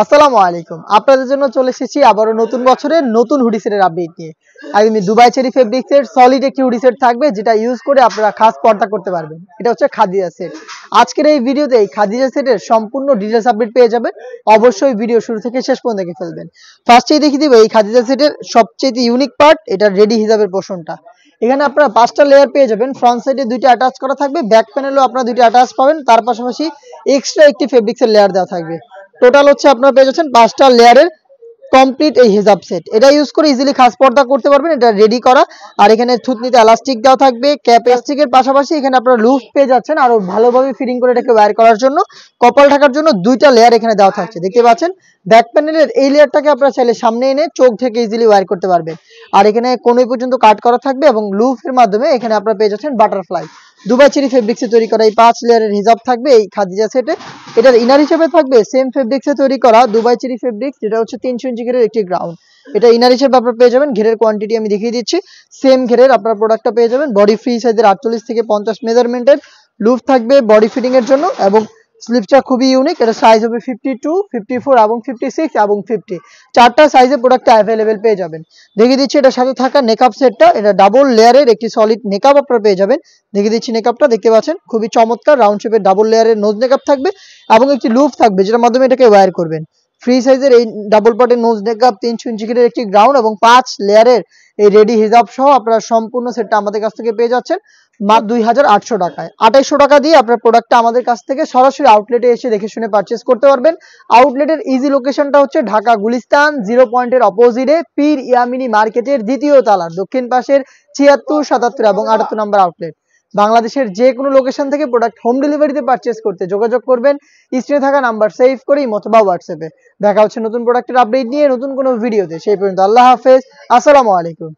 আসসালামু আলাইকুম। আপনাদের জন্য চলে এসেছি আবারও নতুন বছরের নতুন হুডি সেটের আপডেট নিয়ে। একদমই দুবাই চেরি ফেব্রিক্সের সলিড একটি হুডি সেট থাকবে, যেটা ইউজ করে আপনারা খাস পর্দা করতে পারবেন। এটা হচ্ছে খাদিজা সেট। আজকের এই ভিডিওতে এই খাদিজা সেটের সম্পূর্ণ ডিটেইলস আপডেট পেয়ে যাবেন। অবশ্যই ভিডিও শুরু থেকে শেষ পর্যন্ত দেখে ফেলবেন। ফার্স্টেই দেখিয়ে দিব এই খাদিজা সেটের সবচেয়ে ইউনিক পার্ট, এটা রেডি হিজাবের পোর্শনটা। এখানে আপনারা 5টা লেয়ার পেয়ে যাবেন। ফ্রন্ট সাইডে 2টা অ্যাটাচ করা থাকবে, ব্যাক প্যানেলেও আপনারা 2টা অ্যাটাচ পাবেন। তার পাশাপাশি এক্সট্রা একটি ফেব্রিক্সের লেয়ার দেওয়া থাকবে। টোটাল হচ্ছে আপনারা পেয়ে যাচ্ছেন 5টা লেয়ারের কমপ্লিট এই হিজাব সেট। এটা ইউজ করে ইজিলি খাস পর্দা করতে পারবেন। এটা রেডি করা। আর এখানে থুতনিতে এলাস্টিক দেওয়া থাকবে। ক্যাপ এলাস্টিকের পাশাপাশি এখানে আপনারা লুফ পেয়ে যাচ্ছেন আরো ভালোভাবে ফিটিং করে এটাকে ওয়্যার করার জন্য। কপাল ঢাকার জন্য 2টা লেয়ার এখানে দেওয়া থাকছে, দেখতে পাচ্ছেন। ব্যাক প্যানেলের এই লেয়ারটাকে আপনারা চাইলে সামনে এনে চোখ থেকে ইজিলি ওয়্যার করতে পারবেন। আর এখানে কোণে পর্যন্ত কাট করা থাকবে এবং লুফের মাধ্যমে এখানে আপনারা পেয়ে যাচ্ছেন বাটারফ্লাই। দুবাই চেরি ফেব্রিক্সে তৈরি করা এই 5 লেয়ারের হিজাব থাকবে এই খাদিজা সেটে। এটার ইনার হিসেবে থাকবে সেম ফেব্রিক্সে তৈরি করা দুবাই চেরি ফেব্রিক্স, যেটা হচ্ছে 300 ইঞ্চি ঘেরের একটি গ্রাউন্ড। এটা ইনার হিসেবে আপনারা পেয়ে যাবেন। ঘেরের কোয়ান্টিটি আমি দেখিয়ে দিচ্ছি। সেম ঘেরের আপনারা প্রোডাক্টটা পেয়ে যাবেন। বডি ফ্রি সাইজের 48 থেকে 50 মেজারমেন্টের লুফ থাকবে বডি ফিটিং এর জন্য, এবং স্লিপসটা খুবই ইউনিক। এটা সাইজ হবে 52, 54 এবং 56 এবং 50। 4টা সাইজে প্রোডাক্টটা অ্যাভেলেবেল পেয়ে যাবেন। দেখিয়ে দিচ্ছি এটার সাথে থাকা নেকআপ সেটটা। এটা ডাবল লেয়ারের একটি সলিড নেকআপ আপনারা পেয়ে যাবেন। দেখিয়ে দিচ্ছি নেকআপটা, দেখতে পাচ্ছেন খুবই চমৎকার রাউন্ড শেপের ডাবল লেয়ারের নোজ নেকআপ থাকবে এবং একটি লুফ থাকবে, যেটার মাধ্যমে এটাকে ওয়্যার করবেন। ফ্রি সাইজের এই ডাবল পার্টের নোজ নেকআপ, 300 ইঞ্চি ঘেরের একটি গ্রাউন্ড এবং 5 লেয়ারের এই রেডি হিজাব সহ আপনারা সম্পূর্ণ সেটটা আমাদের কাছ থেকে পেয়ে যাচ্ছেন মাত্র 2800 টাকায়। 2800 টাকা দিয়ে আপনার প্রোডাক্টটা আমাদের কাছ থেকে সরাসরি আউটলেটে এসে দেখে শুনে পারচেজ করতে পারবেন। আউটলেটের ইজি লোকেশনটা হচ্ছে ঢাকা গুলিস্তান 0 পয়েন্টের অপোজিটে পীর ইয়ামিনী মার্কেটের 2য় তলার দক্ষিণ পাশের 76, 77 এবং 78 নম্বর আউটলেট। বাংলাদেশের যে কোনো লোকেশন থেকে প্রোডাক্ট হোম ডেলিভারিতে পারচেজ করতে যোগাযোগ করবেন স্ক্রিনে থাকা নাম্বার সেভ করেই অথবা হোয়াটসঅ্যাপে। দেখা হচ্ছে নতুন প্রোডাক্টের আপডেট নিয়ে নতুন কোনো ভিডিওতে। সেই পর্যন্ত আল্লাহ হাফেজ, আসসালামু আলাইকুম।